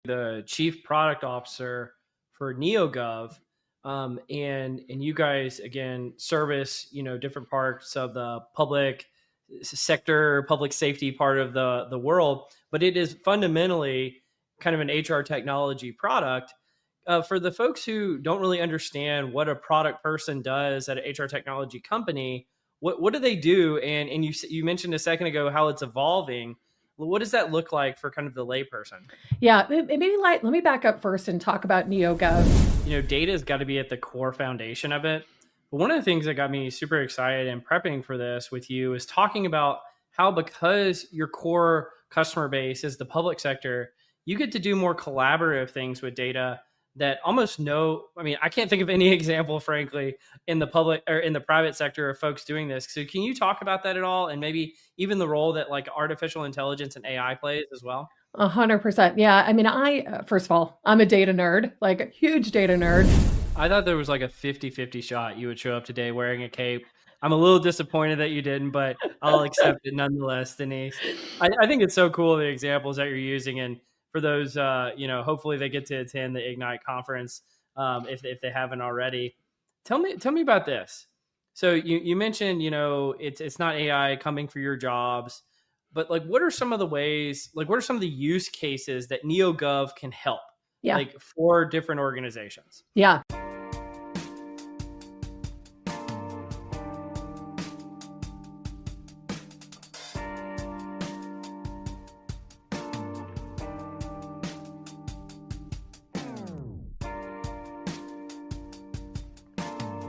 the chief product officer for NEOGOV. And you guys, again, service, different parts of the public sector, public safety part of the world, but it is fundamentally kind of an HR technology product. For the folks who don't really understand what a product person does at an HR technology company, what do they do? And you mentioned a second ago how it's evolving. What does that look like for kind of the layperson? Yeah, maybe let me back up first and talk about NEOGOV. Data has got to be at the core foundation of it. But one of the things that got me super excited and prepping for this with you is talking about how, because your core customer base is the public sector, you get to do more collaborative things with data that I can't think of any example, frankly, in the public or in the private sector of folks doing this. So can you talk about that at all? And maybe even the role that like artificial intelligence and AI plays as well? 100%. Yeah. First of all, I'm a data nerd, like a huge data nerd. I thought there was like a 50-50 shot you would show up today wearing a cape. I'm a little disappointed that you didn't, but I'll accept it nonetheless, Denise. I think it's so cool, the examples that you're using. And for those, hopefully they get to attend the Ignite conference if they haven't already. Tell me about this. So you mentioned, it's not AI coming for your jobs, but like, what are some of the ways, like, what are some of the use cases that NEOGOV can help? Yeah. Like for different organizations? Yeah.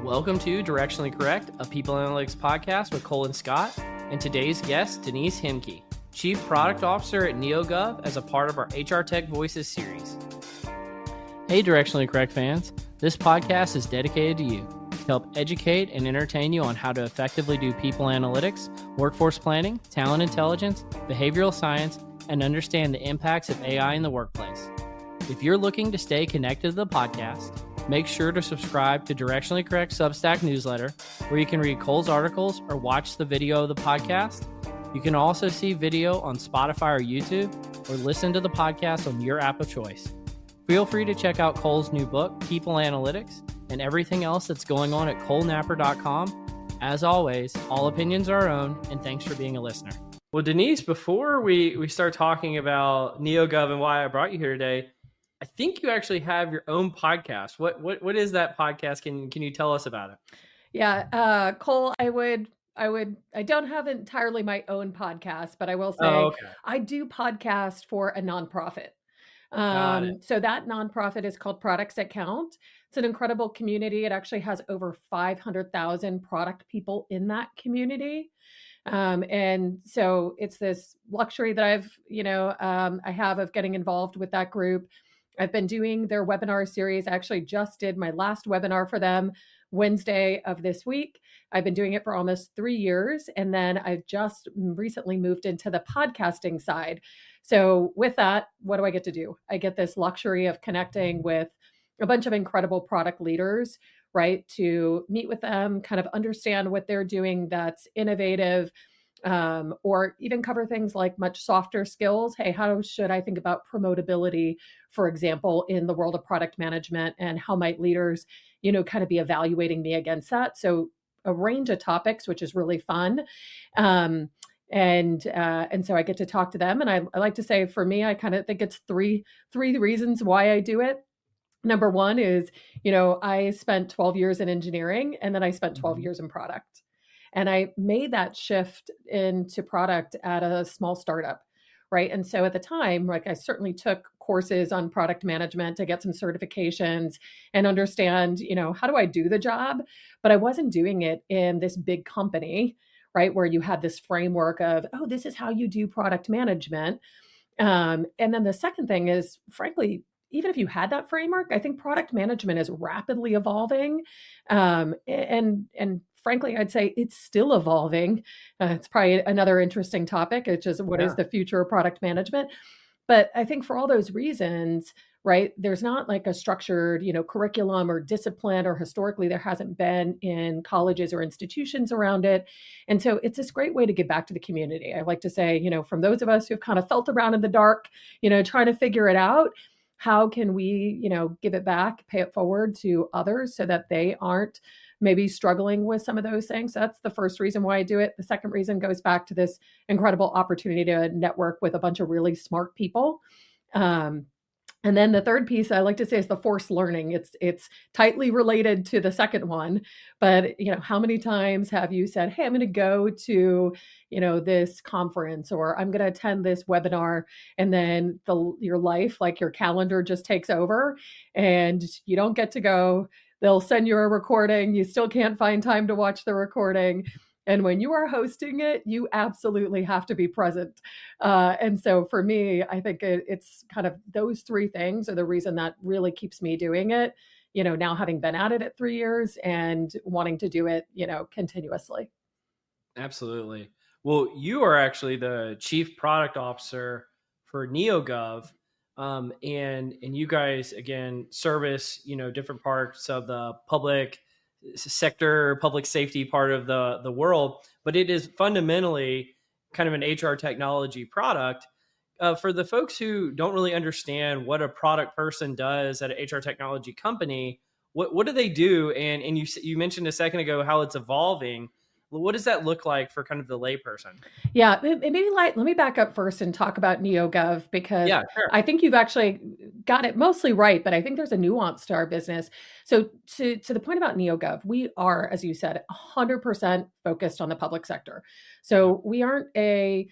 Welcome to Directionally Correct, a people analytics podcast with Cole and Scott, and today's guest, Denise Hemke, Chief Product Officer at NEOGOV, as a part of our HR Tech Voices series. Hey, Directionally Correct fans. This podcast is dedicated to you to help educate and entertain you on how to effectively do people analytics, workforce planning, talent intelligence, behavioral science, and understand the impacts of AI in the workplace. If you're looking to stay connected to the podcast, make sure to subscribe to Directionally Correct Substack newsletter, where you can read Cole's articles or watch the video of the podcast. You can also see video on Spotify or YouTube, or listen to the podcast on your app of choice. Feel free to check out Cole's new book, People Analytics, and everything else that's going on at colenapper.com. As always, all opinions are our own, and thanks for being a listener. Well, Denise, before we start talking about NEOGOV and why I brought you here today, I think you actually have your own podcast. What is that podcast? Can you tell us about it? Yeah, Cole, I don't have entirely my own podcast, but I will say I do podcast for a nonprofit. So that nonprofit is called Products That Count. It's an incredible community. It actually has over 500,000 product people in that community. And so it's this luxury that I have of getting involved with that group. I've been doing their webinar series. I actually just did my last webinar for them Wednesday of this week. I've been doing it for almost 3 years. And then I've just recently moved into the podcasting side. So with that, what do I get to do? I get this luxury of connecting with a bunch of incredible product leaders, right? To meet with them, kind of understand what they're doing that's innovative, or even cover things like much softer skills. Hey, how should I think about promotability, for example, in the world of product management, and how might leaders, kind of be evaluating me against that? So a range of topics, which is really fun. And so I get to talk to them. And I like to say, for me, I kind of think it's three reasons why I do it. Number one is, I spent 12 years in engineering, and then I spent 12 years in product. And I made that shift into product at a small startup, right? And so at the time, like, I certainly took courses on product management to get some certifications and understand, how do I do the job? But I wasn't doing it in this big company, right? Where you had this framework of, oh, this is how you do product management. And then the second thing is, frankly, even if you had that framework, I think product management is rapidly evolving. And frankly, I'd say it's still evolving. It's probably another interesting topic. It's just, what is the future of product management? But I think for all those reasons, right, there's not like a structured, curriculum or discipline, or historically there hasn't been in colleges or institutions around it. And so it's this great way to give back to the community. I like to say, from those of us who've kind of felt around in the dark, trying to figure it out, how can we, give it back, pay it forward to others so that they aren't maybe struggling with some of those things. So that's the first reason why I do it. The second reason goes back to this incredible opportunity to network with a bunch of really smart people. And then the third piece I like to say is the forced learning. It's tightly related to the second one, but how many times have you said, "Hey, I'm going to go to, this conference, or I'm going to attend this webinar," and then your life, like your calendar, just takes over, and you don't get to go. They'll send you a recording. You still can't find time to watch the recording. And when you are hosting it, you absolutely have to be present. And so for me, I think it's kind of those three things are the reason that really keeps me doing it, now having been at it at 3 years and wanting to do it, continuously. Absolutely. Well, you are actually the chief product officer for NEOGOV. And you guys, again, service, different parts of the public sector, public safety part of the world, but it is fundamentally kind of an HR technology product. For the folks who don't really understand what a product person does at an HR technology company, what do they do? And you mentioned a second ago how it's evolving. What does that look like for kind of the layperson? Yeah, maybe let me back up first and talk about NEOGOV, because sure. I think you've actually got it mostly right, but I think there's a nuance to our business. So to the point about NEOGOV, we are, as you said, 100% focused on the public sector. So we aren't a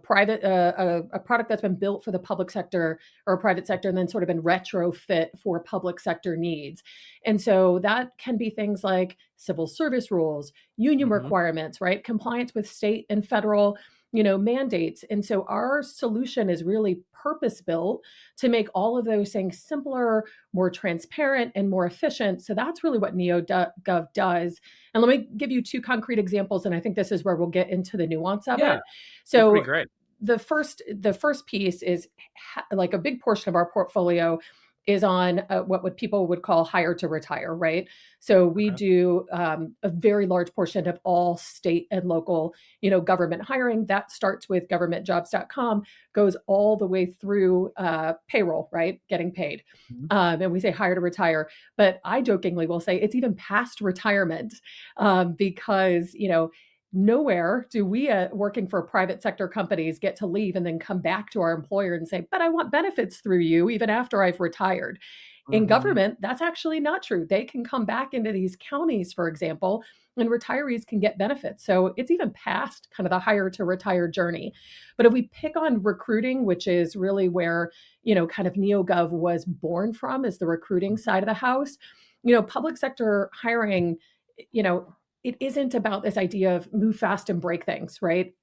private a product that's been built for the public sector or private sector and then sort of been retrofit for public sector needs. And so that can be things like civil service rules, union requirements, right? Compliance with state and federal, mandates. And so our solution is really purpose built to make all of those things simpler, more transparent, and more efficient. So that's really what NEOGOV does. And let me give you two concrete examples. And I think this is where we'll get into the nuance of it. So great. The first piece is like a big portion of our portfolio is on what people would call hire to retire, right? So we do a very large portion of all state and local, government hiring. That starts with governmentjobs.com, goes all the way through payroll, right? Getting paid. And we say hire to retire, but I jokingly will say it's even past retirement because, nowhere do we working for private sector companies get to leave and then come back to our employer and say, "But I want benefits through you even after I've retired." In government, that's actually not true. They can come back into these counties, for example, and retirees can get benefits. So it's even past kind of the hire to retire journey. But if we pick on recruiting, which is really where, kind of NEOGOV was born from, is the recruiting side of the house, public sector hiring, it isn't about this idea of move fast and break things, right?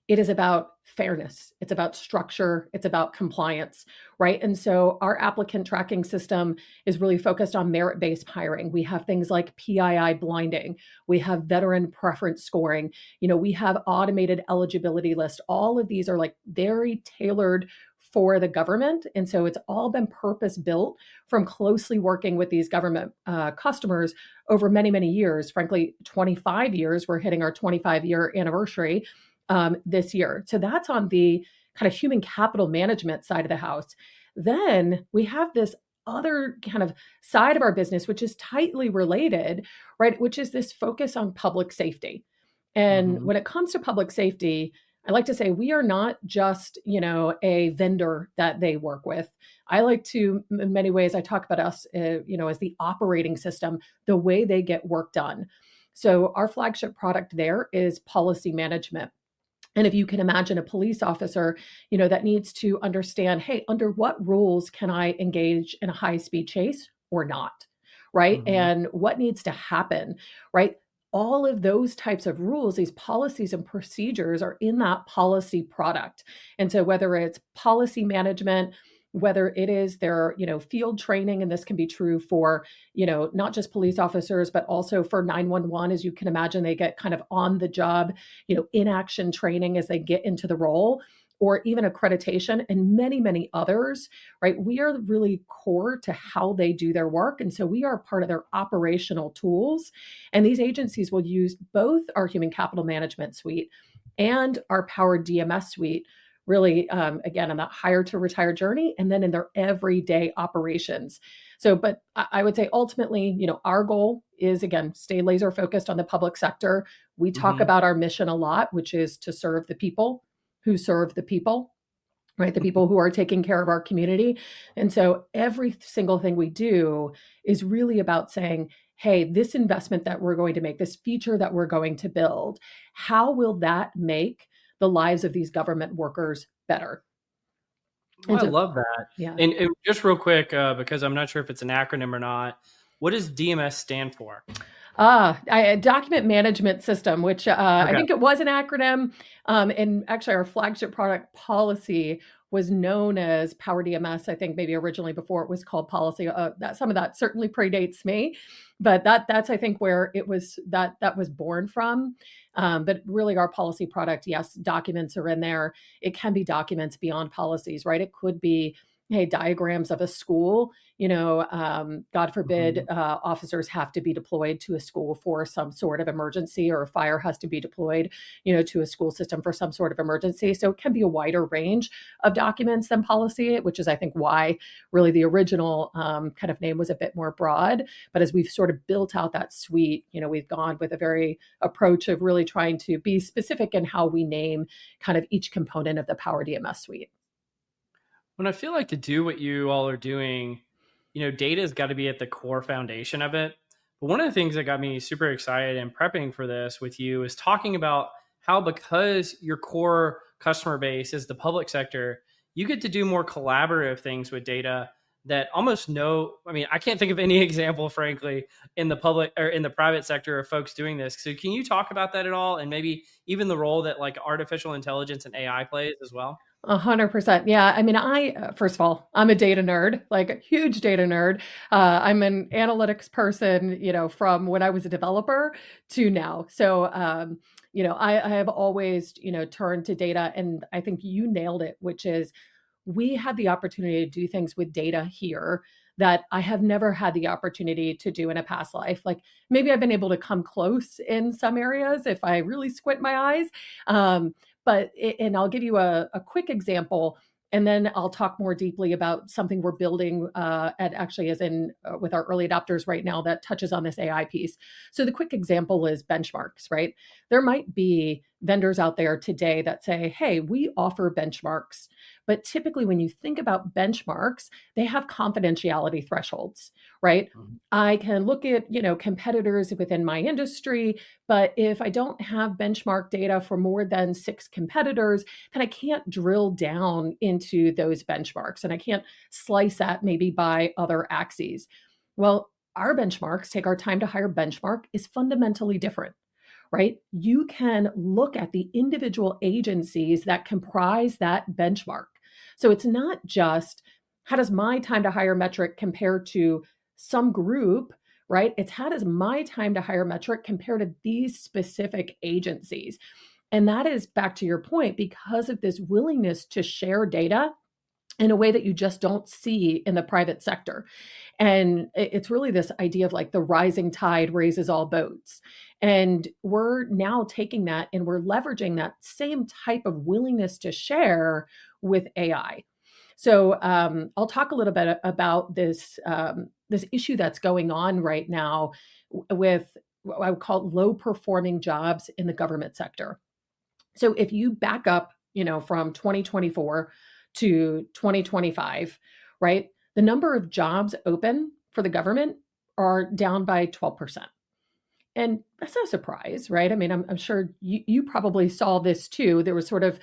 It is about fairness. It's about structure. It's about compliance, right? And so our applicant tracking system is really focused on merit-based hiring. We have things like PII blinding. We have veteran preference scoring. We have automated eligibility list. All of these are like very tailored for the government. And so it's all been purpose built from closely working with these government customers over many, many years. Frankly, 25 years. We're hitting our 25-year anniversary this year. So that's on the kind of human capital management side of the house. Then we have this other kind of side of our business, which is tightly related, right? Which is this focus on public safety. And when it comes to public safety, I like to say we are not just, a vendor that they work with. I like to, in many ways, I talk about us, as the operating system, the way they get work done. So our flagship product there is policy management. And if you can imagine a police officer, that needs to understand, hey, under what rules can I engage in a high-speed chase or not, right? And what needs to happen, right? All of those types of rules, these policies and procedures are in that policy product. And so whether it's policy management, whether it is their, field training, and this can be true for, not just police officers, but also for 911, as you can imagine, they get kind of on the job, in action training as they get into the role, or even accreditation and many, many others, right? We are really core to how they do their work. And so we are part of their operational tools. And these agencies will use both our human capital management suite and our PowerDMS suite really, again, on that hire to retire journey, and then in their everyday operations. So, but I would say ultimately, our goal is, again, stay laser focused on the public sector. We talk about our mission a lot, which is to serve the people who serve the people, right? The people who are taking care of our community. And so every single thing we do is really about saying, hey, this investment that we're going to make, this feature that we're going to build, how will that make the lives of these government workers better? I love that. Yeah. And just real quick, because I'm not sure if it's an acronym or not, what does DMS stand for? Document management system, which I think it was an acronym. And actually our flagship product Policy was known as PowerDMS, I think maybe originally before it was called Policy. Some of that certainly predates me, but that's I think where it was that was born from. But really our Policy product, yes, documents are in there. It can be documents beyond policies, right? It could be, hey, diagrams of a school, God forbid, officers have to be deployed to a school for some sort of emergency, or a fire has to be deployed, to a school system for some sort of emergency. So it can be a wider range of documents than policy, which is, I think, why really the original kind of name was a bit more broad. But as we've sort of built out that suite, we've gone with a very approach of really trying to be specific in how we name kind of each component of the PowerDMS suite. When I feel like to do what you all are doing, data has got to be at the core foundation of it. But one of the things that got me super excited in prepping for this with you is talking about how, because your core customer base is the public sector, you get to do more collaborative things with data that I can't think of any example, frankly, in the public or in the private sector of folks doing this. So can you talk about that at all? And maybe even the role that like artificial intelligence and AI plays as well? 100%. Yeah. I mean, first of all, I'm a data nerd, like a huge data nerd. I'm an analytics person, from when I was a developer to now. So, I have always, turned to data, and I think you nailed it, which is we had the opportunity to do things with data here that I have never had the opportunity to do in a past life. Like maybe I've been able to come close in some areas if I really squint my eyes. And I'll give you a quick example, and then I'll talk more deeply about something we're building with our early adopters right now that touches on this AI piece. So the quick example is benchmarks, right? There might be vendors out there today that say, hey, we offer benchmarks. But typically when you think about benchmarks, they have confidentiality thresholds, right? Mm-hmm. I can look at, competitors within my industry, but if I don't have benchmark data for more than 6 competitors, then I can't drill down into those benchmarks, and I can't slice that maybe by other axes. Well, our benchmarks, take our time to hire benchmark, is fundamentally different, right? You can look at the individual agencies that comprise that benchmark. So it's not just how does my time to hire metric compare to some group, right? It's how does my time to hire metric compare to these specific agencies? And that is, back to your point, because of this willingness to share data in a way that you just don't see in the private sector. And it's really this idea of like the rising tide raises all boats. And we're now taking that and we're leveraging that same type of willingness to share with AI. So I'll talk a little bit about this issue that's going on right now with what I would call low performing jobs in the government sector. So if you back up, from 2024 to 2025, right? The number of jobs open for the government are down by 12%. And that's no surprise, right? I mean, I'm sure you probably saw this too. There was sort of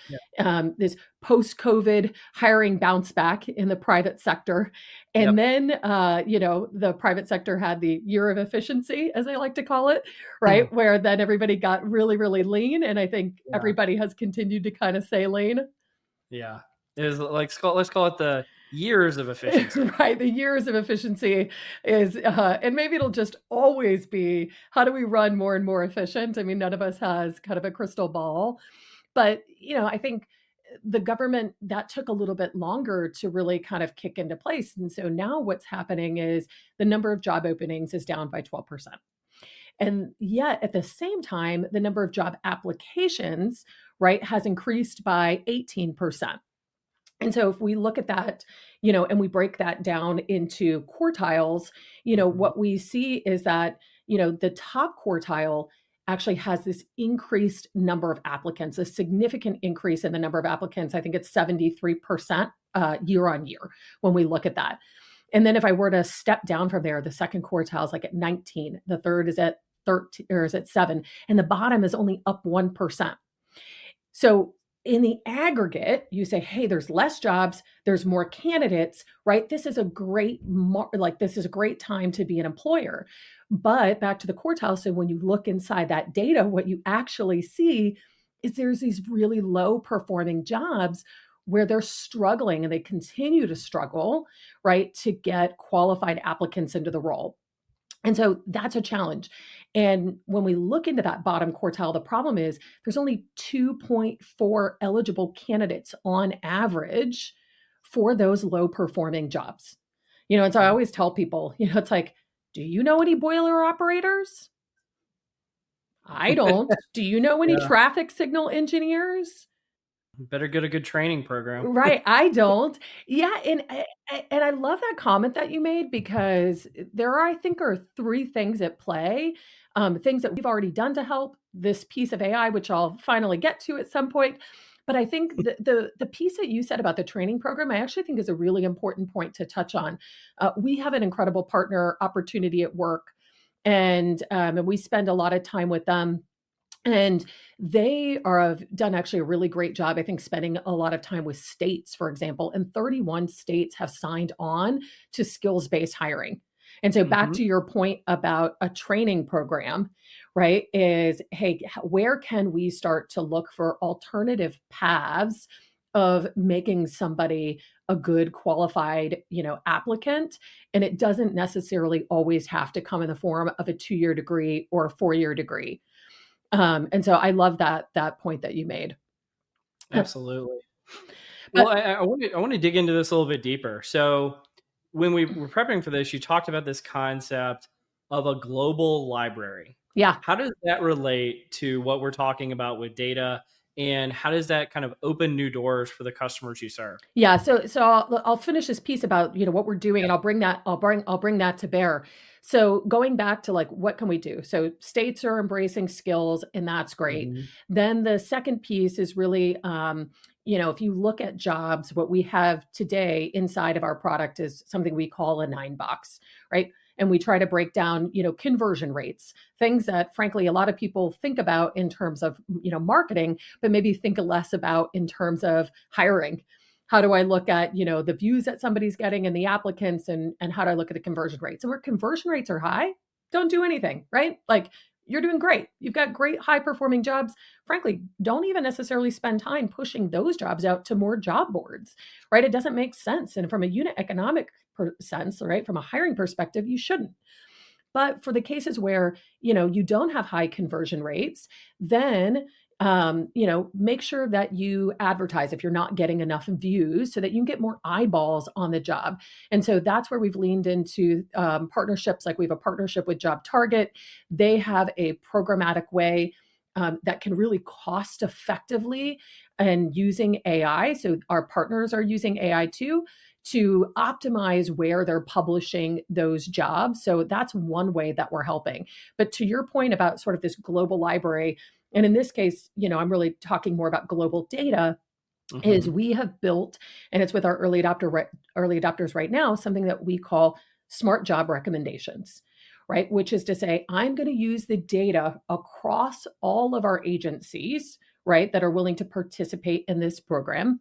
this post-COVID hiring bounce back in the private sector. And then, the private sector had the year of efficiency, as I like to call it, right? Where then everybody got really, really lean. And I think everybody has continued to kind of stay lean. Yeah. It was like, let's call it the years of efficiency. Right. The years of efficiency is, and maybe it'll just always be, how do we run more and more efficient? I mean, none of us has kind of a crystal ball, but, I think the government, that took a little bit longer to really kind of kick into place. And so now what's happening is the number of job openings is down by 12%. And yet at the same time, the number of job applications, right, has increased by 18%. And so if we look at that, and we break that down into quartiles, what we see is that, the top quartile actually has this increased number of applicants, a significant increase in the number of applicants. I think it's 73% year on year when we look at that. And then if I were to step down from there, the second quartile is like at 19, the third is at 13 or is at 7, and the bottom is only up 1%. So in the aggregate, you say, hey, there's less jobs, there's more candidates, right? This is a great time to be an employer. But back to the quartile, so when you look inside that data, what you actually see is there's these really low performing jobs where they're struggling and they continue to struggle, right, to get qualified applicants into the role. And so that's a challenge. And when we look into that bottom quartile, the problem is there's only 2.4 eligible candidates on average for those low performing jobs. And so I always tell people, it's like, do you know any boiler operators? I don't. Do you know any traffic signal engineers? Better get a good training program. Right. I don't. Yeah. And I love that comment that you made, because there are, I think, are 3 things at play, things that we've already done to help this piece of AI, which I'll finally get to at some point. But I think the piece that you said about the training program, I actually think is a really important point to touch on. We have an incredible partner opportunity at work, and we spend a lot of time with them. And they have done actually a really great job, I think, spending a lot of time with states, for example, and 31 states have signed on to skills-based hiring. And so back to your point about a training program, right, is, hey, where can we start to look for alternative paths of making somebody a good qualified, applicant? And it doesn't necessarily always have to come in the form of a 2-year degree or a 4-year degree. And so I love that point that you made. Absolutely. Well, I want to dig into this a little bit deeper. So when we were prepping for this, you talked about this concept of a global library. Yeah. How does that relate to what we're talking about with data, and how does that kind of open new doors for the customers you serve? Yeah. So I'll finish this piece about, what we're doing, and I'll bring that to bear. So going back to like, what can we do? So states are embracing skills, and that's great. Then the second piece is really, if you look at jobs, what we have today inside of our product is something we call a 9-box, right? And we try to break down, conversion rates, things that frankly, a lot of people think about in terms of, marketing, but maybe think less about in terms of hiring. How do I look at, the views that somebody's getting and the applicants, and how do I look at the conversion rates? And where conversion rates are high, don't do anything, right? Like, you're doing great. You've got great high performing jobs. Frankly, don't even necessarily spend time pushing those jobs out to more job boards, right? It doesn't make sense. And from a unit economic sense, right, from a hiring perspective, you shouldn't. But for the cases where, you don't have high conversion rates, then make sure that you advertise if you're not getting enough views, so that you can get more eyeballs on the job. And so that's where we've leaned into partnerships. Like, we have a partnership with Job Target. They have a programmatic way that can really cost effectively, and using AI. So our partners are using AI too, to optimize where they're publishing those jobs. So that's one way that we're helping. But to your point about sort of this global library, and in this case, I'm really talking more about global data, is we have built, and it's with our early adopters right now, something that we call smart job recommendations, right? Which is to say, I'm going to use the data across all of our agencies, right, that are willing to participate in this program,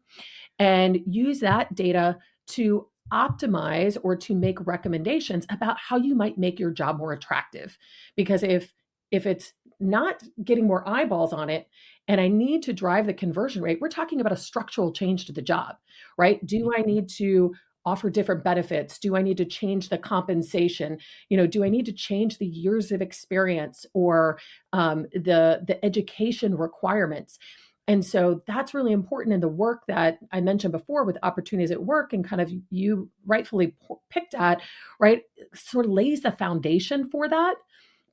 and use that data to optimize or to make recommendations about how you might make your job more attractive. Because if it's not getting more eyeballs on it, and I need to drive the conversion rate, we're talking about a structural change to the job, right? Do I need to offer different benefits? Do I need to change the compensation? Do I need to change the years of experience or the education requirements? And so that's really important in the work that I mentioned before with opportunities at work, and kind of you rightfully picked at, right? Sort of lays the foundation for that.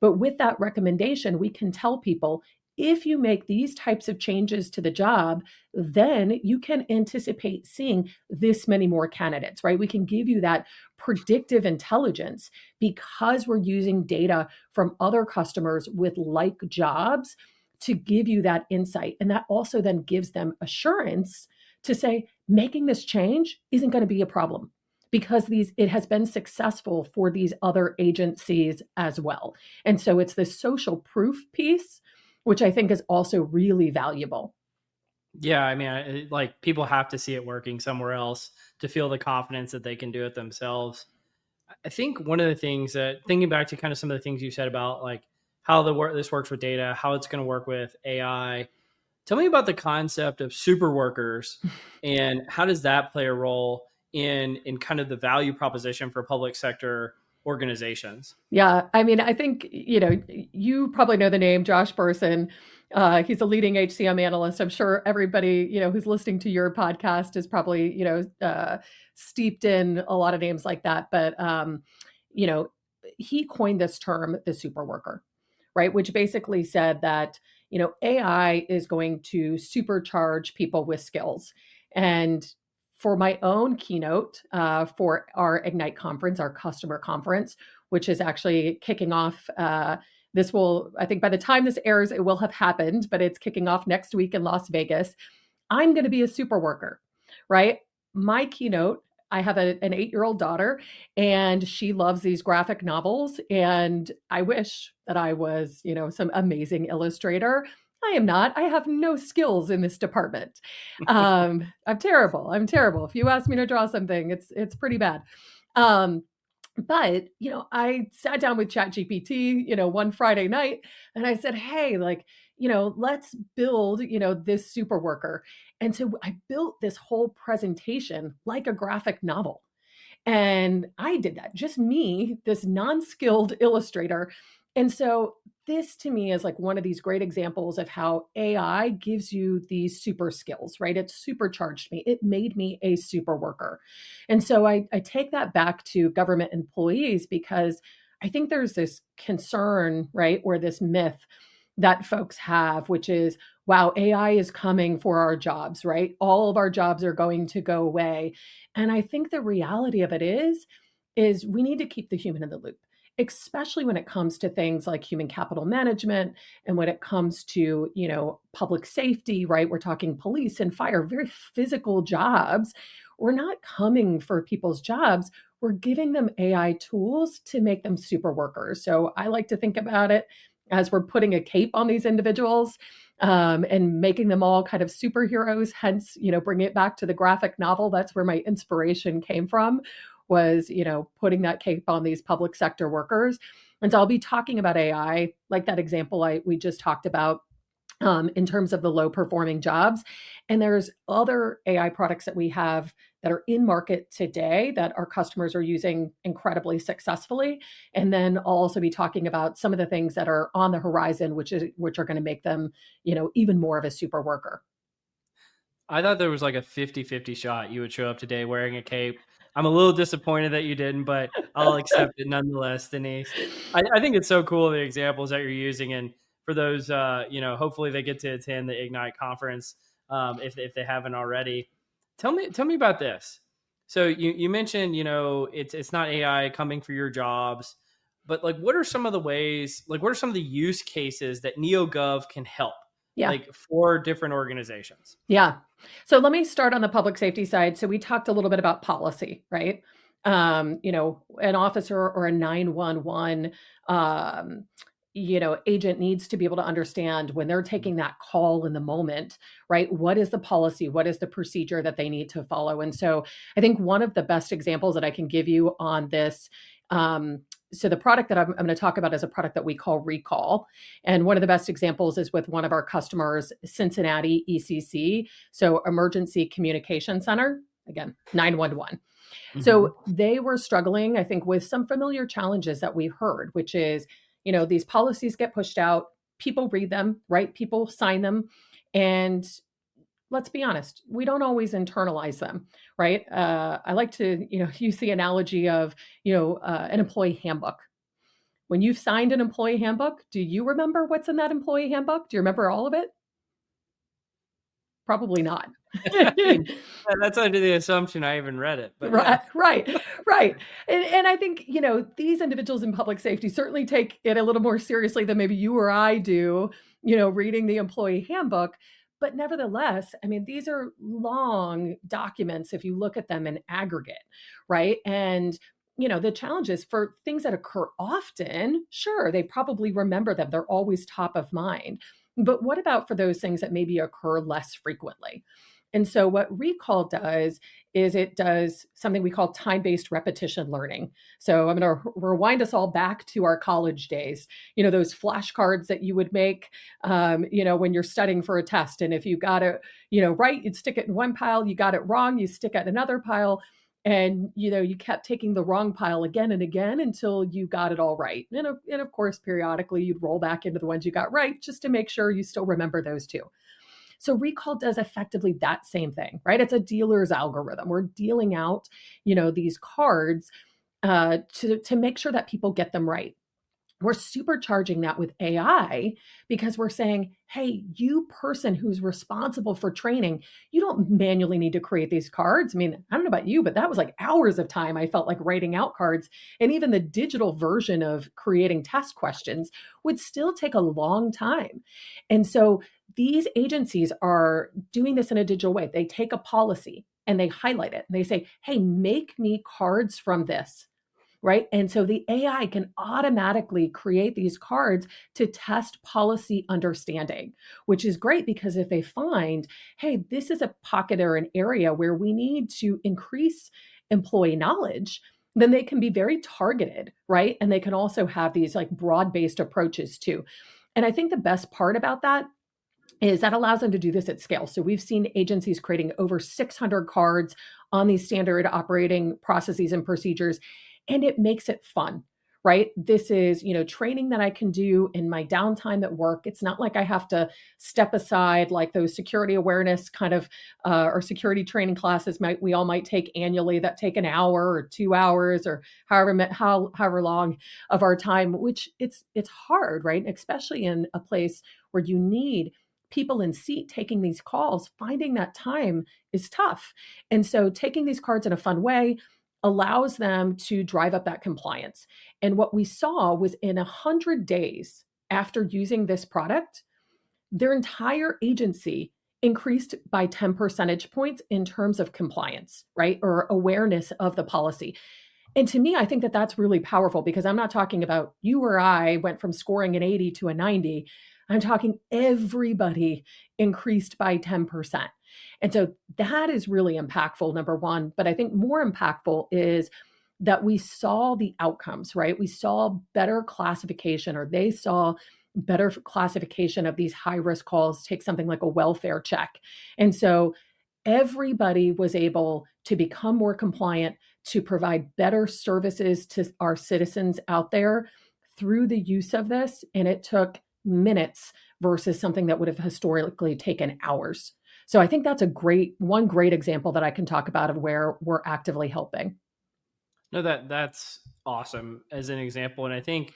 But with that recommendation, we can tell people, if you make these types of changes to the job, then you can anticipate seeing this many more candidates, right? We can give you that predictive intelligence because we're using data from other customers with like jobs to give you that insight. And that also then gives them assurance to say, making this change isn't going to be a problem because it has been successful for these other agencies as well. And so it's this social proof piece, which I think is also really valuable. Yeah, I mean, like people have to see it working somewhere else to feel the confidence that they can do it themselves. I think one of the things that, thinking back to kind of some of the things you said about like how this works with data, how it's going to work with AI. Tell me about the concept of super workers and how does that play a role in kind of the value proposition for public sector organizations? Yeah, I mean, I think, you probably know the name Josh Bersin. He's a leading HCM analyst. I'm sure everybody, who's listening to your podcast is probably, steeped in a lot of names like that. But, he coined this term, the super worker, right? Which basically said that, AI is going to supercharge people with skills. And for my own keynote for our Ignite conference, our customer conference, which is actually kicking off. This will, I think by the time this airs, it will have happened, but it's kicking off next week in Las Vegas. I'm going to be a super worker, right? My keynote, I have an 8-year-old daughter and she loves these graphic novels. And I wish that I was, some amazing illustrator. I am not. I have no skills in this department. I'm terrible. If you ask me to draw something, it's pretty bad. But, I sat down with ChatGPT, one Friday night and I said, hey, like, let's build, this super worker. And so I built this whole presentation like a graphic novel. And I did that, just me, this non-skilled illustrator. And so this to me is like one of these great examples of how AI gives you these super skills, right? It supercharged me. It made me a super worker. And so I take that back to government employees because I think there's this concern, right? Or this myth that folks have, which is, wow, AI is coming for our jobs, right? All of our jobs are going to go away. And I think the reality of it is we need to keep the human in the loop, especially when it comes to things like human capital management and when it comes to, public safety, right? We're talking police and fire, very physical jobs. We're not coming for people's jobs. We're giving them AI tools to make them super workers. So I like to think about it as we're putting a cape on these individuals and making them all kind of superheroes, hence, bringing it back to the graphic novel. That's where my inspiration came from, was, putting that cape on these public sector workers. And so I'll be talking about AI, like that example we just talked about, in terms of the low performing jobs. And there's other AI products that we have that are in market today that our customers are using incredibly successfully. And then I'll also be talking about some of the things that are on the horizon, which are going to make them, even more of a super worker. I thought there was like a 50-50 shot you would show up today wearing a cape. I'm a little disappointed that you didn't, but I'll accept it nonetheless, Denise. I think it's so cool, the examples that you're using. And for those, hopefully they get to attend the Ignite conference if they haven't already. Tell me about this. So you mentioned, it's not AI coming for your jobs, but like, what are some of the ways, like what are some of the use cases that NEOGOV can help? Yeah. Like for different organizations? Yeah. So let me start on the public safety side. So we talked a little bit about policy, right? An officer or a 911, agent needs to be able to understand when they're taking that call in the moment, right? What is the policy? What is the procedure that they need to follow? And so I think one of the best examples that I can give you on this, so the product that I'm going to talk about is a product that we call Recall. And one of the best examples is with one of our customers, Cincinnati ECC. So Emergency Communication Center, again, 911. Mm-hmm. So they were struggling, I think, with some familiar challenges that we've heard, which is, these policies get pushed out, people read them, right? People sign them. And let's be honest, we don't always internalize them, right? I like to, use the analogy of, an employee handbook. When you've signed an employee handbook, do you remember what's in that employee handbook? Do you remember all of it? Probably not. I mean, that's under the assumption I even read it. But yeah. Right. And I think, these individuals in public safety certainly take it a little more seriously than maybe you or I do, reading the employee handbook. But nevertheless, I mean, these are long documents if you look at them in aggregate, right? And the challenge is for things that occur often, sure, they probably remember them. They're always top of mind. But what about for those things that maybe occur less frequently? And so what recall does is it does something we call time-based repetition learning. So I'm going to rewind us all back to our college days. Those flashcards that you would make, when you're studying for a test. And if you got it, right, you'd stick it in one pile. You got it wrong, you stick it in another pile. And, you kept taking the wrong pile again and again until you got it all right. And of course, periodically, you'd roll back into the ones you got right just to make sure you still remember those too. So recall does effectively that same thing, right? It's a dealer's algorithm. We're dealing out, these cards to make sure that people get them right. We're supercharging that with AI because we're saying, hey, you person who's responsible for training, you don't manually need to create these cards. I mean, I don't know about you, but that was like hours of time I felt like writing out cards. And even the digital version of creating test questions would still take a long time. And so these agencies are doing this in a digital way. They take a policy and they highlight it and they say, hey, make me cards from this. Right. And so the AI can automatically create these cards to test policy understanding, which is great because if they find, hey, this is a pocket or an area where we need to increase employee knowledge, then they can be very targeted. Right. And they can also have these like broad-based approaches too. And I think the best part about that is that allows them to do this at scale. So we've seen agencies creating over 600 cards on these standard operating processes and procedures. And it makes it fun, right? This is, training that I can do in my downtime at work. It's not like I have to step aside like those security awareness kind of or security training classes we all might take annually that take an hour or 2 hours or however long of our time, which it's hard, right? Especially in a place where you need people in seat taking these calls, finding that time is tough. And so taking these cards in a fun way allows them to drive up that compliance. And what we saw was in 100 days after using this product, their entire agency increased by 10 percentage points in terms of compliance, right? Or awareness of the policy. And to me, I think that that's really powerful because I'm not talking about you or I went from scoring an 80 to a 90. I'm talking everybody increased by 10%. And so that is really impactful, number one. But I think more impactful is that we saw the outcomes, right? We saw better classification, or they saw better classification of these high-risk calls. Take something like a welfare check. And so everybody was able to become more compliant, to provide better services to our citizens out there through the use of this. And it took minutes versus something that would have historically taken hours. So I think that's one great example that I can talk about of where we're actively helping. No, that's awesome as an example. And I think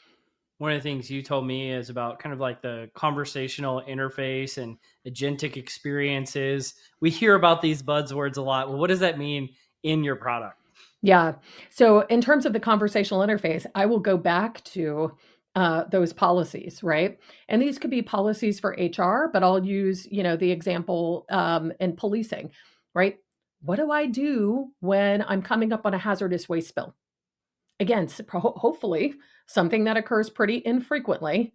one of the things you told me is about kind of like the conversational interface and agentic experiences. We hear about these buzzwords a lot. Well, what does that mean in your product? Yeah. So in terms of the conversational interface, I will go back to those policies, right? And these could be policies for HR, but I'll use, the example in policing, right? What do I do when I'm coming up on a hazardous waste spill? Again, hopefully something that occurs pretty infrequently,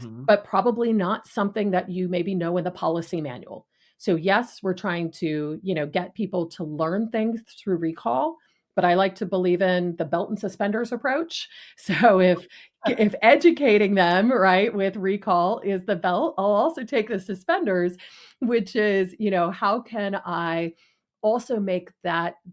but probably not something that you maybe know in the policy manual. So yes, we're trying to, get people to learn things through recall, but I like to believe in the belt and suspenders approach. So if educating them, right, with recall is the belt, I'll also take the suspenders, which is, how can I also make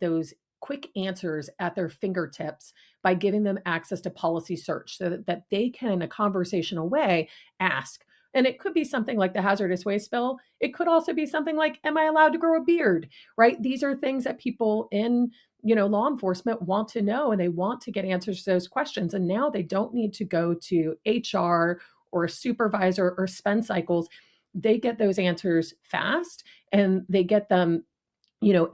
those quick answers at their fingertips by giving them access to policy search so that they can, in a conversational way, ask, And it could be something like the hazardous waste bill. It could also be something like, am I allowed to grow a beard? Right? These are things that people in law enforcement want to know, and they want to get answers to those questions. And now they don't need to go to HR or a supervisor or spend cycles. They get those answers fast, and they get them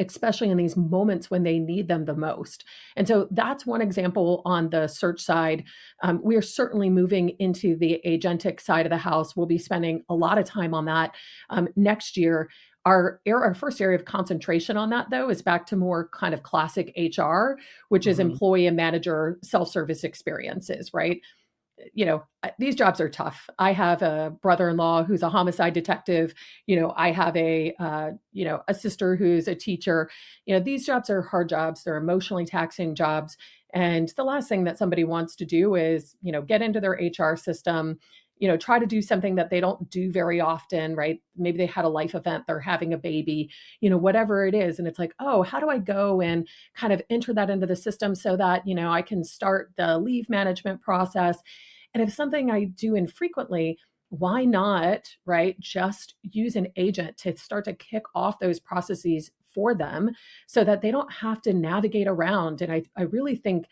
especially in these moments when they need them the most. And so that's one example on the search side. We are certainly moving into the agentic side of the house. We'll be spending a lot of time on that next year. Our first area of concentration on that, though, is back to more kind of classic HR, which is employee and manager self-service experiences, right? These jobs are tough. I have a brother-in-law who's a homicide detective. I have a sister who's a teacher. These jobs are hard jobs. They're emotionally taxing jobs. And the last thing that somebody wants to do is, get into their HR system, try to do something that they don't do very often, right? Maybe they had a life event, they're having a baby, whatever it is. And it's like, oh, how do I go and kind of enter that into the system so that, I can start the leave management process? And if it's something I do infrequently, why not, right? Just use an agent to start to kick off those processes for them so that they don't have to navigate around. And I really think,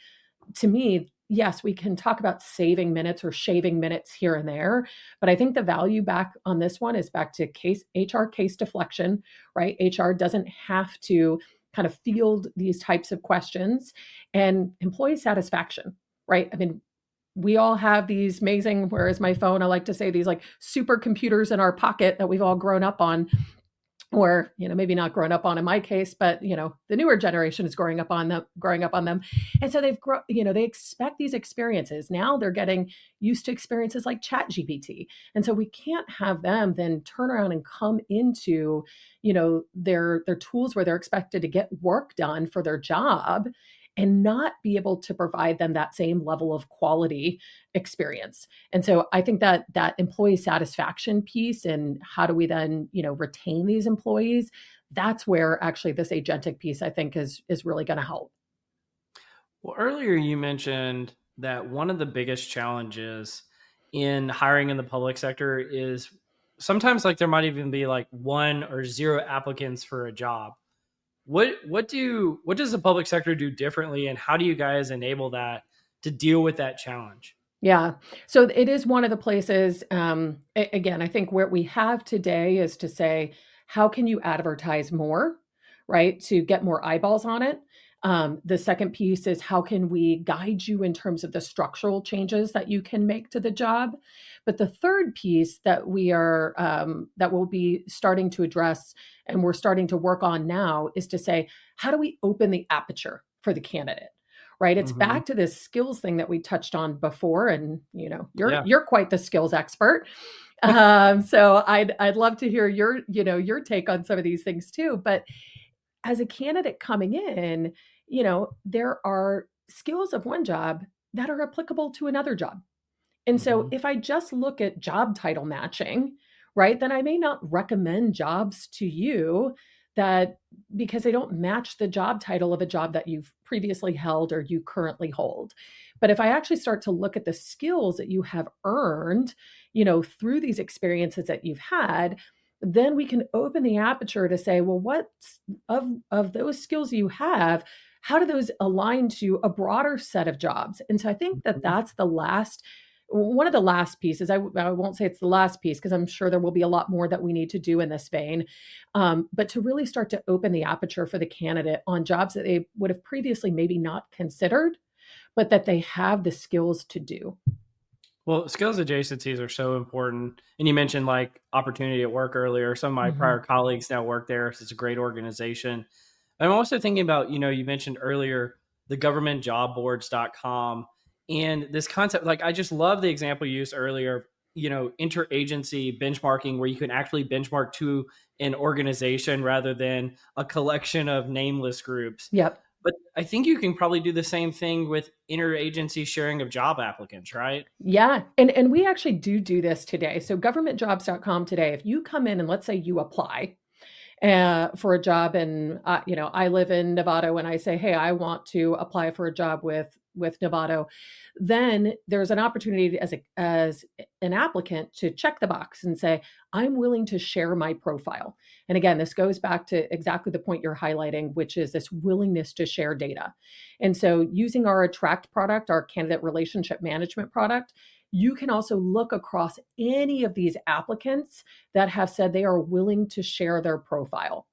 to me, yes, we can talk about saving minutes or shaving minutes here and there, but I think the value back on this one is back to HR case deflection, right? HR doesn't have to kind of field these types of questions, and employee satisfaction, right? I mean, we all have these amazing, where is my phone? I like to say these like supercomputers in our pocket that we've all grown up on, or, maybe not grown up on in my case, but, the newer generation is growing up on them. And so they've grown, they expect these experiences. Now they're getting used to experiences like ChatGPT. And so we can't have them then turn around and come into, their tools where they're expected to get work done for their job and not be able to provide them that same level of quality experience. And so I think that employee satisfaction piece, and how do we then, retain these employees, that's where actually this agentic piece, I think, is really going to help. Well, earlier you mentioned that one of the biggest challenges in hiring in the public sector is sometimes like there might even be like 1 or 0 applicants for a job. What does the public sector do differently, and how do you guys enable that to deal with that challenge? Yeah. So it is one of the places, again, I think where we have today is to say, how can you advertise more, right? To get more eyeballs on it. The second piece is, how can we guide you in terms of the structural changes that you can make to the job? But the third piece that that we'll be starting to address, and we're starting to work on now, is to say, how do we open the aperture for the candidate? Right. It's back to this skills thing that we touched on before. And, you're quite the skills expert. So I'd love to hear your take on some of these things too. But as a candidate coming in, there are skills of one job that are applicable to another job. And so if I just look at job title matching, right, then I may not recommend jobs to you because they don't match the job title of a job that you've previously held or you currently hold. But if I actually start to look at the skills that you have earned, through these experiences that you've had, then we can open the aperture to say, well, what of those skills you have, how do those align to a broader set of jobs? And so I think that that's one of the last pieces. I won't say it's the last piece, because I'm sure there will be a lot more that we need to do in this vein. But to really start to open the aperture for the candidate on jobs that they would have previously maybe not considered, but that they have the skills to do. Well, skills adjacencies are so important. And you mentioned like opportunity at work earlier. Some of my prior colleagues now work there. So it's a great organization. I'm also thinking about, you mentioned earlier, the governmentjobboards.com. And this concept, like, I just love the example you used earlier, interagency benchmarking, where you can actually benchmark to an organization rather than a collection of nameless groups. Yep. But I think you can probably do the same thing with interagency sharing of job applicants, right? Yeah. And we actually do this today. So governmentjobs.com today, if you come in and let's say you apply for a job, and I live in Nevada, when I say, hey, I want to apply for a job with with Novato, then there's an opportunity as an applicant to check the box and say, I'm willing to share my profile. And again, this goes back to exactly the point you're highlighting, which is this willingness to share data. And so using our Attract product, our candidate relationship management product, you can also look across any of these applicants that have said they are willing to share their profile.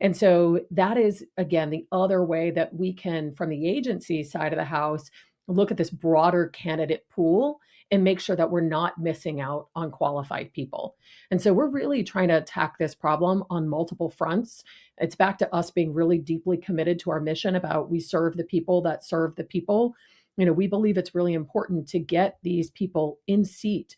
And so that is, again, the other way that we can, from the agency side of the house, look at this broader candidate pool and make sure that we're not missing out on qualified people. And so we're really trying to attack this problem on multiple fronts. It's back to us being really deeply committed to our mission about we serve the people that serve the people. We believe it's really important to get these people in seat,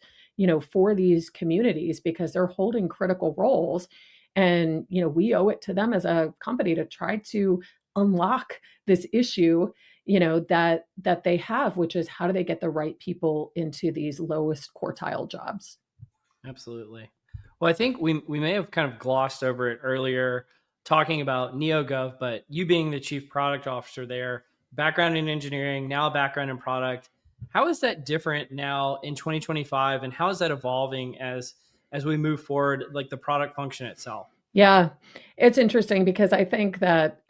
for these communities because they're holding critical roles. And, we owe it to them as a company to try to unlock this issue, that they have, which is how do they get the right people into these lowest quartile jobs? Absolutely. Well, I think we may have kind of glossed over it earlier talking about NEOGOV, but you being the chief product officer there, background in engineering, now a background in product. How is that different now in 2025? And how is that evolving as we move forward, like the product function itself? Yeah, it's interesting because I think that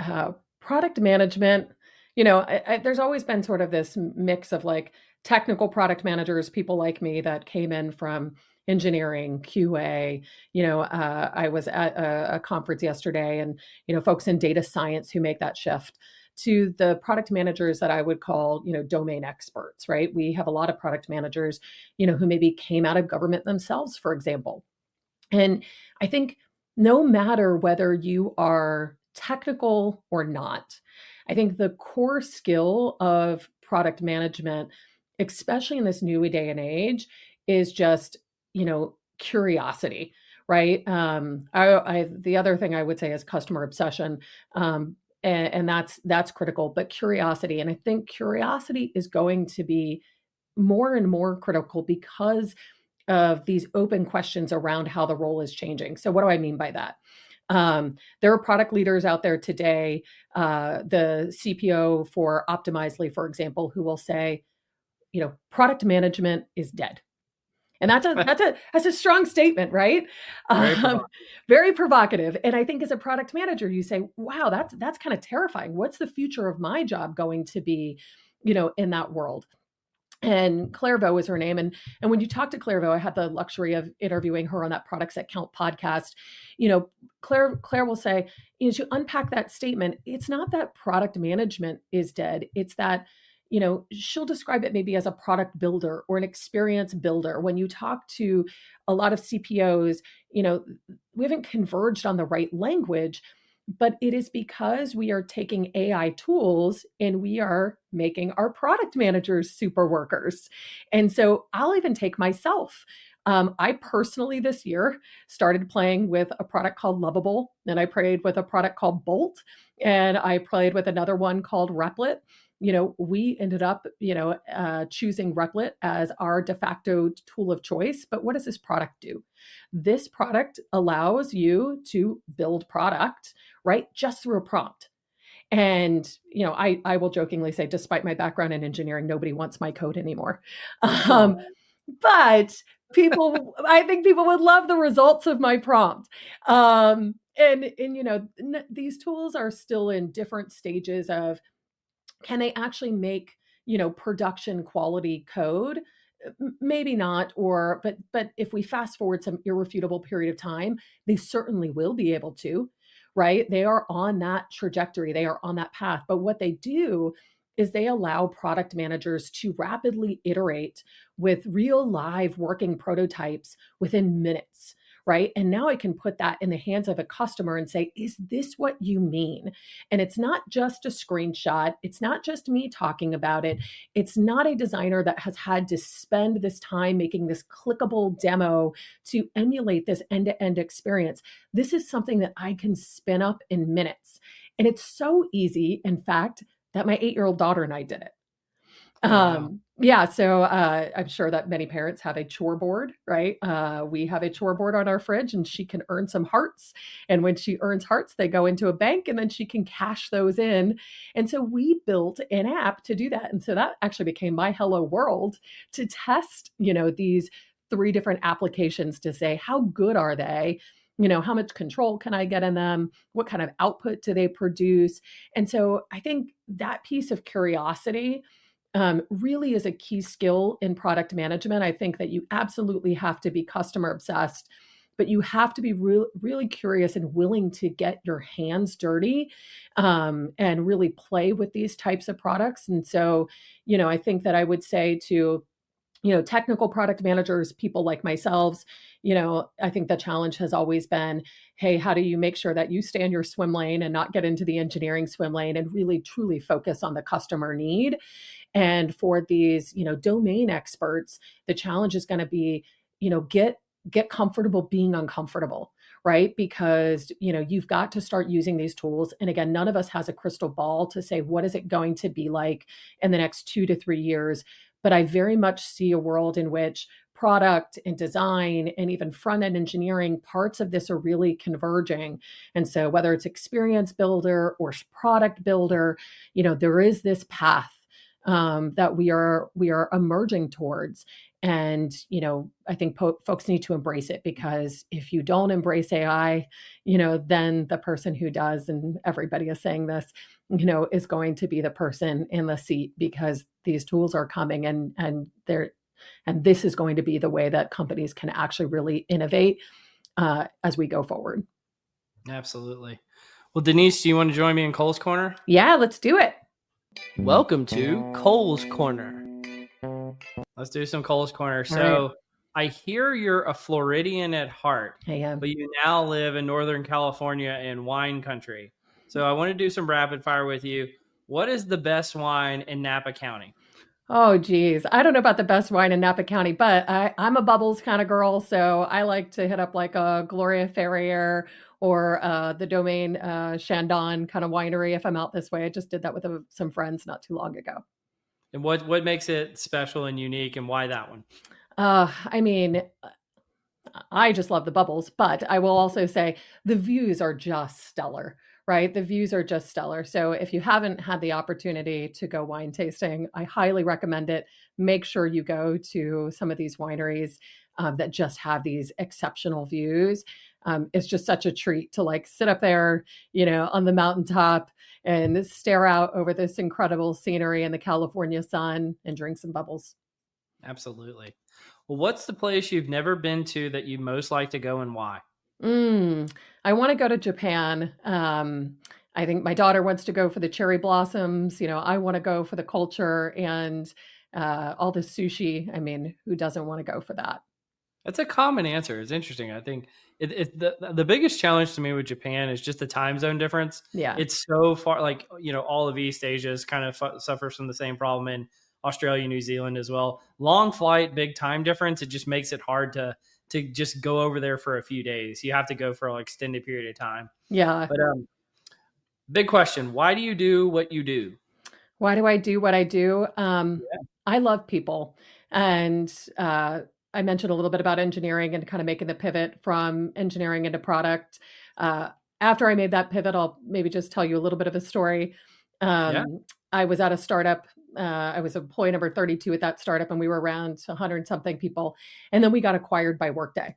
product management, there's always been sort of this mix of like technical product managers, people like me that came in from engineering, QA. I was at a conference yesterday and, folks in data science who make that shift to the product managers that I would call, domain experts, right? We have a lot of product managers, who maybe came out of government themselves, for example. And I think no matter whether you are technical or not, I think the core skill of product management, especially in this new day and age, is just, curiosity, right? The other thing I would say is customer obsession. And that's critical, but curiosity. And I think curiosity is going to be more and more critical because of these open questions around how the role is changing. So what do I mean by that? There are product leaders out there today, the CPO for Optimizely, for example, who will say, product management is dead. And that's a strong statement, right? Very provocative. And I think as a product manager, you say, wow, that's kind of terrifying. What's the future of my job going to be, in that world? And Clairvaux is her name. And when you talk to Clairvaux, I had the luxury of interviewing her on that Products That Count podcast. Claire will say, as you unpack that statement, it's not that product management is dead. It's that, she'll describe it maybe as a product builder or an experience builder. When you talk to a lot of CPOs, we haven't converged on the right language, but it is because we are taking AI tools and we are making our product managers super workers. And so I'll even take myself. I personally this year started playing with a product called Lovable, and I played with a product called Bolt, and I played with another one called Replit. We ended up, choosing Replit as our de facto tool of choice. But what does this product do? This product allows you to build product, right, just through a prompt. And, I will jokingly say, despite my background in engineering, nobody wants my code anymore. But I think people would love the results of my prompt. These tools are still in different stages of, can they actually make, production quality code? Maybe not, but if we fast forward some irrefutable period of time, they certainly will be able to, right? They are on that trajectory. They are on that path. But what they do is they allow product managers to rapidly iterate with real live working prototypes within minutes, right? And now I can put that in the hands of a customer and say, is this what you mean? And it's not just a screenshot. It's not just me talking about it. It's not a designer that has had to spend this time making this clickable demo to emulate this end-to-end experience. This is something that I can spin up in minutes. And it's so easy, in fact, that my 8-year-old daughter and I did it. Wow. Yeah, so I'm sure that many parents have a chore board, right? We have a chore board on our fridge, and she can earn some hearts. And when she earns hearts, they go into a bank, and then she can cash those in. And so we built an app to do that. And so that actually became my hello world to test, these three different applications to say, how good are they? How much control can I get in them? What kind of output do they produce? And so I think that piece of curiosity really is a key skill in product management. I think that you absolutely have to be customer obsessed, but you have to be really curious and willing to get your hands dirty and really play with these types of products. And so, I think that I would say to technical product managers, people like myself, I think the challenge has always been, hey, how do you make sure that you stay in your swim lane and not get into the engineering swim lane and really truly focus on the customer need? And for these, domain experts, the challenge is going to be, get comfortable being uncomfortable, right? Because, you've got to start using these tools. And again, none of us has a crystal ball to say, what is it going to be like in the next 2 to 3 years? But I very much see a world in which product and design and even front end engineering, parts of this are really converging. And so whether it's experience builder or product builder, there is this path that we are emerging towards. And, I think folks need to embrace it, because if you don't embrace AI, then the person who does, and everybody is saying this, is going to be the person in the seat, because these tools are coming and this is going to be the way that companies can actually really innovate as we go forward. Absolutely. Well, Denise, do you want to join me in Cole's Corner? Yeah, let's do it. Welcome to Cole's Corner. Let's do some Cole's Corner. So I hear you're a Floridian at heart. I am. But you now live in Northern California in wine country. So I want to do some rapid fire with you. What is the best wine in Napa County? Oh, geez. I don't know about the best wine in Napa County, but I'm a bubbles kind of girl. So I like to hit up like a Gloria Ferrier or the Domaine Chandon kind of winery if I'm out this way. I just did that with some friends not too long ago. And what makes it special and unique, and why that one? I mean, I just love the bubbles, but I will also say the views are just stellar, right? The views are just stellar. So if you haven't had the opportunity to go wine tasting, I highly recommend it. Make sure you go to some of these wineries that just have these exceptional views. It's just such a treat to like sit up there, on the mountaintop and stare out over this incredible scenery in the California sun and drink some bubbles. Absolutely. Well, what's the place you've never been to that you most like to go, and why? I want to go to Japan. I think my daughter wants to go for the cherry blossoms. I want to go for the culture and all the sushi. I mean, who doesn't want to go for that? That's a common answer. It's interesting. I think the biggest challenge to me with Japan is just the time zone difference. Yeah. It's so far, like, all of East Asia is kind of suffers from the same problem, in Australia, New Zealand as well. Long flight, big time difference. It just makes it hard to just go over there for a few days. You have to go for an extended period of time. Yeah. But big question. Why do you do what you do? Why do I do what I do? I love people. And I mentioned a little bit about engineering and kind of making the pivot from engineering into product. After I made that pivot, I'll maybe just tell you a little bit of a story. I was at a startup. I was employee number 32 at that startup, and we were around 100 something people. And then we got acquired by Workday.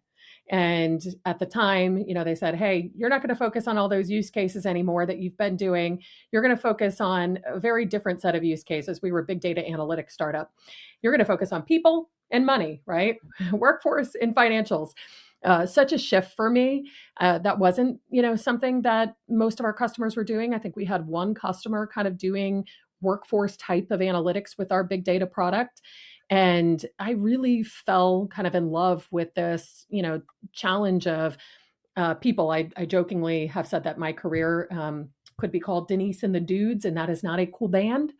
And at the time, they said, hey, you're not going to focus on all those use cases anymore that you've been doing. You're going to focus on a very different set of use cases. We were a big data analytics startup. You're going to focus on people and money, right? Workforce and financials. Such a shift for me. That wasn't, something that most of our customers were doing. I think we had one customer kind of doing workforce type of analytics with our big data product. And I really fell kind of in love with this, challenge of people. I jokingly have said that my career could be called Denise and the Dudes, and that is not a cool band.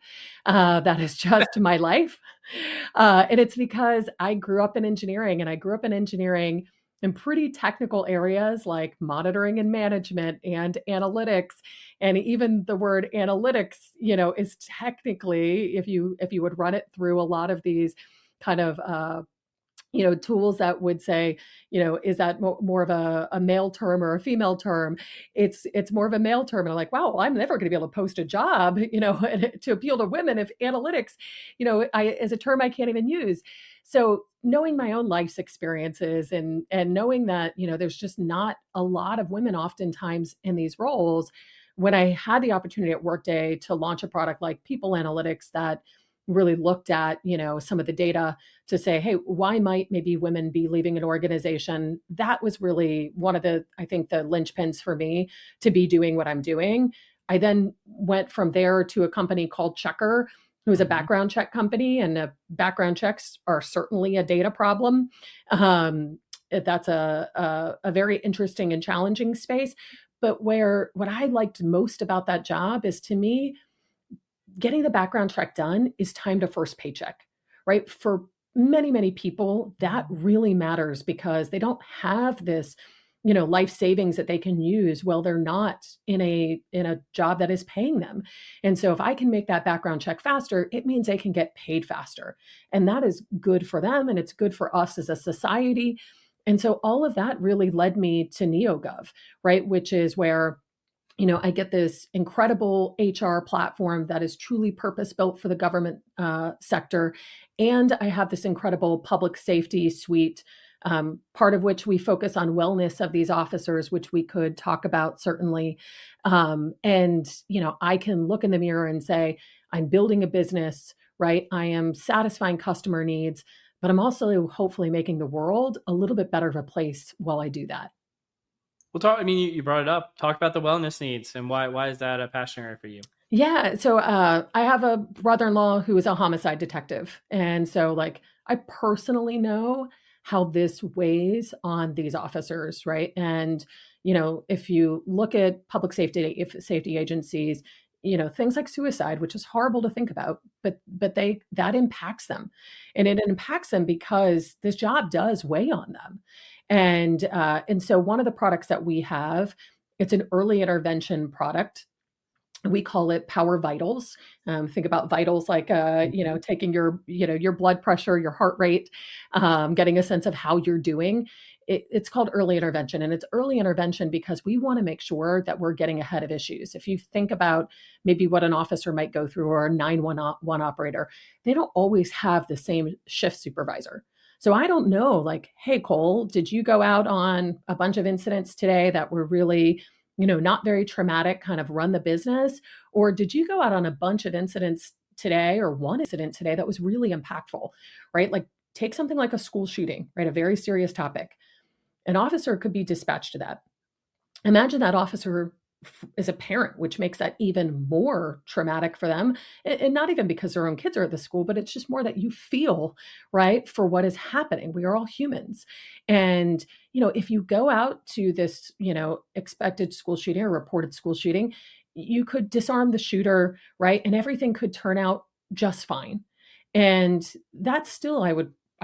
That is just my life. And it's because I grew up in engineering, and I grew up in engineering in pretty technical areas like monitoring and management and analytics. And even the word analytics, is technically, if you would run it through a lot of these kind of tools that would say, is that more of a male term or a female term? It's more of a male term. And I'm like, wow, well, I'm never going to be able to post a job, to appeal to women if analytics, is a term I can't even use. So knowing my own life's experiences and knowing that, there's just not a lot of women oftentimes in these roles. When I had the opportunity at Workday to launch a product like People Analytics that really looked at, some of the data to say, hey, why might maybe women be leaving an organization? That was really one of I think the linchpins for me to be doing what I'm doing. I then went from there to a company called Checker, who's a background check company, and background checks are certainly a data problem. That's a very interesting and challenging space. But what I liked most about that job is, to me, getting the background check done is time to first paycheck, right? For many, many people, that really matters because they don't have this, life savings that they can use while they're not in a job that is paying them. And so if I can make that background check faster, it means they can get paid faster. And that is good for them, and it's good for us as a society. And so all of that really led me to NEOGOV, right? Which is where I get this incredible HR platform that is truly purpose-built for the government sector. And I have this incredible public safety suite, part of which we focus on wellness of these officers, which we could talk about certainly. And I can look in the mirror and say, I'm building a business, right? I am satisfying customer needs, but I'm also hopefully making the world a little bit better of a place while I do that. Well, you brought it up. Talk about the wellness needs and why is that a passion area for you? Yeah. So I have a brother-in-law who is a homicide detective. And so I personally know how this weighs on these officers, right? And, if you look at public safety agencies, things like suicide, which is horrible to think about, but that impacts them. And it impacts them because this job does weigh on them. And so one of the products that we have, it's an early intervention product. We call it Power Vitals. Think about vitals like, taking your blood pressure, your heart rate, getting a sense of how you're doing. It's called early intervention, and it's early intervention because we want to make sure that we're getting ahead of issues. If you think about maybe what an officer might go through or a 911 operator, they don't always have the same shift supervisor. So I don't know, hey, Cole, did you go out on a bunch of incidents today that were really, not very traumatic, kind of run the business? Or did you go out on a bunch of incidents today, or one incident today that was really impactful, right? Take something like a school shooting, right? A very serious topic. An officer could be dispatched to that. Imagine that officer is a parent, which makes that even more traumatic for them. And not even because their own kids are at the school, but it's just more that you feel, right, for what is happening. We are all humans. And, if you go out to this, expected school shooting or reported school shooting, you could disarm the shooter, right? And everything could turn out just fine. And that's still, I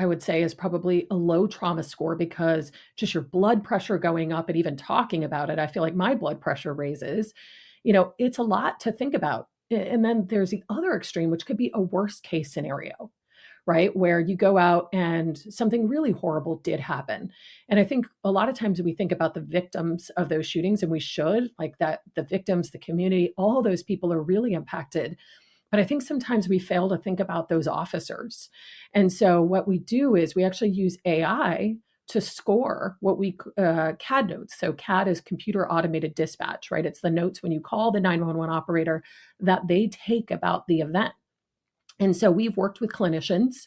would say, is probably a low trauma score, because just your blood pressure going up and even talking about it, I feel like my blood pressure raises. It's a lot to think about. And then there's the other extreme, which could be a worst case scenario, right? Where you go out and something really horrible did happen. And I think a lot of times we think about the victims of those shootings, and we should, that the victims, the community, all those people are really impacted. But I think sometimes we fail to think about those officers. And so what we do is we actually use AI to score what we CAD notes. So CAD is computer automated dispatch, right? It's the notes when you call the 911 operator that they take about the event. And so we've worked with clinicians,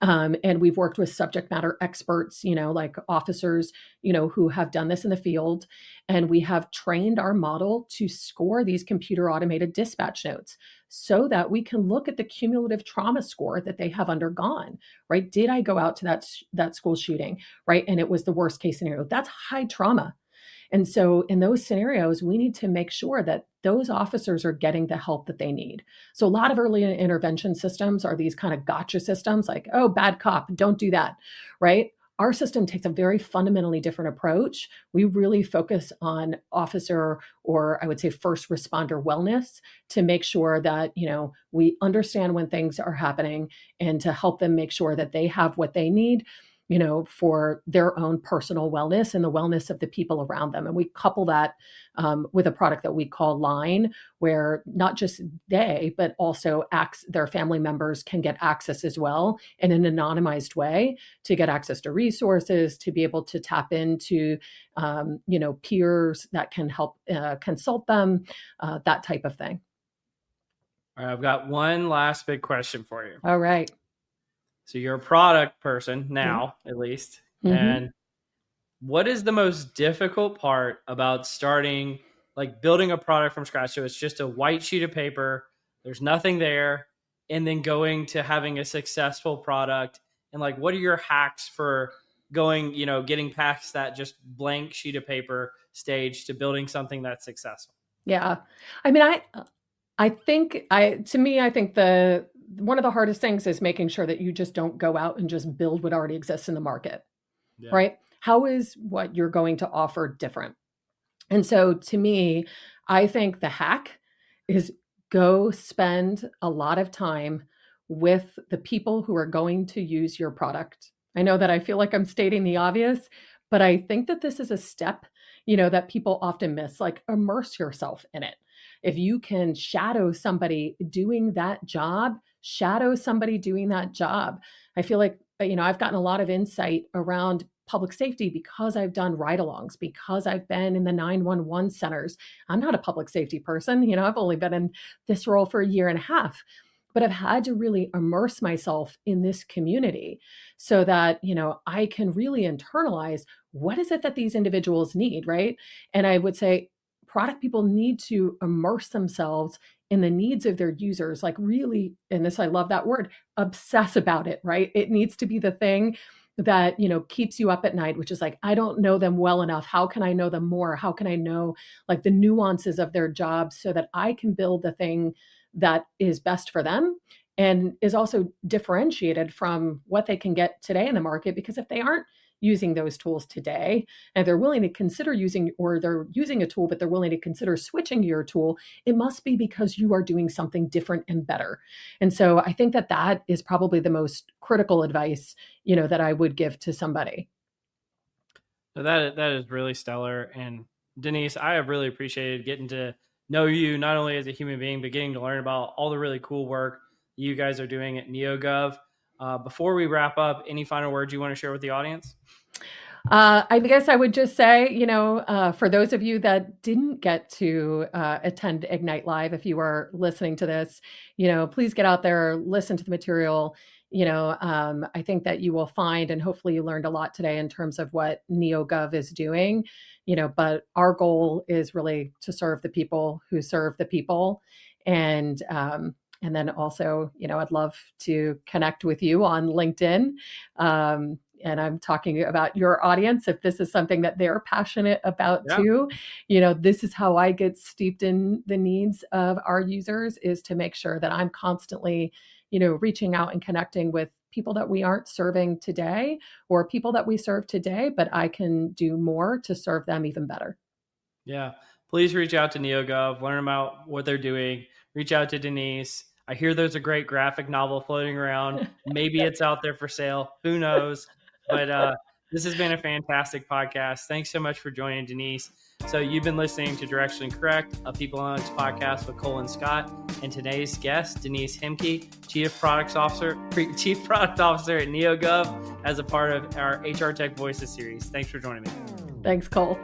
and we've worked with subject matter experts, like officers, who have done this in the field. And we have trained our model to score these computer automated dispatch notes so that we can look at the cumulative trauma score that they have undergone, right? Did I go out to that school shooting, right? And it was the worst case scenario. That's high trauma. And so in those scenarios, we need to make sure that those officers are getting the help that they need. So a lot of early intervention systems are these kind of gotcha systems, like, oh, bad cop, don't do that, right? our system takes a very fundamentally different approach. We really focus on officer, or I would say first responder wellness, to make sure that, we understand when things are happening and to help them make sure that they have what they need, for their own personal wellness and the wellness of the people around them. And we couple that with a product that we call Line, where not just they, but also their family members can get access as well in an anonymized way to get access to resources, to be able to tap into, peers that can help consult them, that type of thing. All right, I've got one last big question for you. All right. So you're a product person now, at least. Mm-hmm. And what is the most difficult part about starting, like building a product from scratch? So it's just a white sheet of paper, there's nothing there, and then going to having a successful product. And like, what are your hacks for going, getting past that just blank sheet of paper stage to building something that's successful? Yeah. I mean, I think one of the hardest things is making sure that you just don't go out and just build what already exists in the market, right? How is what you're going to offer different? And so to me, I think the hack is go spend a lot of time with the people who are going to use your product. I know that I feel like I'm stating the obvious, but I think that this is a step, that people often miss, like immerse yourself in it. If you can shadow somebody doing that job, I feel like, I've gotten a lot of insight around public safety because I've done ride-alongs, because I've been in the 911 centers. I'm not a public safety person. I've only been in this role for a year and a half, but I've had to really immerse myself in this community so that, I can really internalize what is it that these individuals need, right? And I would say product people need to immerse themselves in the needs of their users, like really, and this, I love that word, obsess about it, right? It needs to be the thing that, keeps you up at night, which is like, I don't know them well enough. How can I know them more? How can I know like the nuances of their jobs so that I can build the thing that is best for them and is also differentiated from what they can get today in the market? Because if they aren't using those tools today, and they're willing to consider using, or they're using a tool, but they're willing to consider switching to your tool, it must be because you are doing something different and better. And so I think that is probably the most critical advice, that I would give to somebody. So that is really stellar. And Denise, I have really appreciated getting to know you, not only as a human being, but getting to learn about all the really cool work you guys are doing at NEOGOV. Before we wrap up, any final words you want to share with the audience? I guess I would just say, for those of you that didn't get to attend Ignite Live, if you are listening to this, please get out there, listen to the material. I think that you will find, and hopefully you learned a lot today in terms of what NEOGOV is doing, but our goal is really to serve the people who serve the people. And then also, I'd love to connect with you on LinkedIn. And I'm talking about your audience. If this is something that they're passionate about too, this is how I get steeped in the needs of our users, is to make sure that I'm constantly, reaching out and connecting with people that we aren't serving today or people that we serve today, but I can do more to serve them even better. Yeah. Please reach out to NEOGOV, learn about what they're doing, reach out to Denise. I hear there's a great graphic novel floating around. Maybe it's out there for sale. Who knows? But this has been a fantastic podcast. Thanks so much for joining, Denise. So you've been listening to Directionally Correct, a People Analytics podcast with Cole and Scott. And today's guest, Denise Hemke, Chief Product Officer at NEOGOV, as a part of our HR Tech Voices series. Thanks for joining me. Thanks, Cole.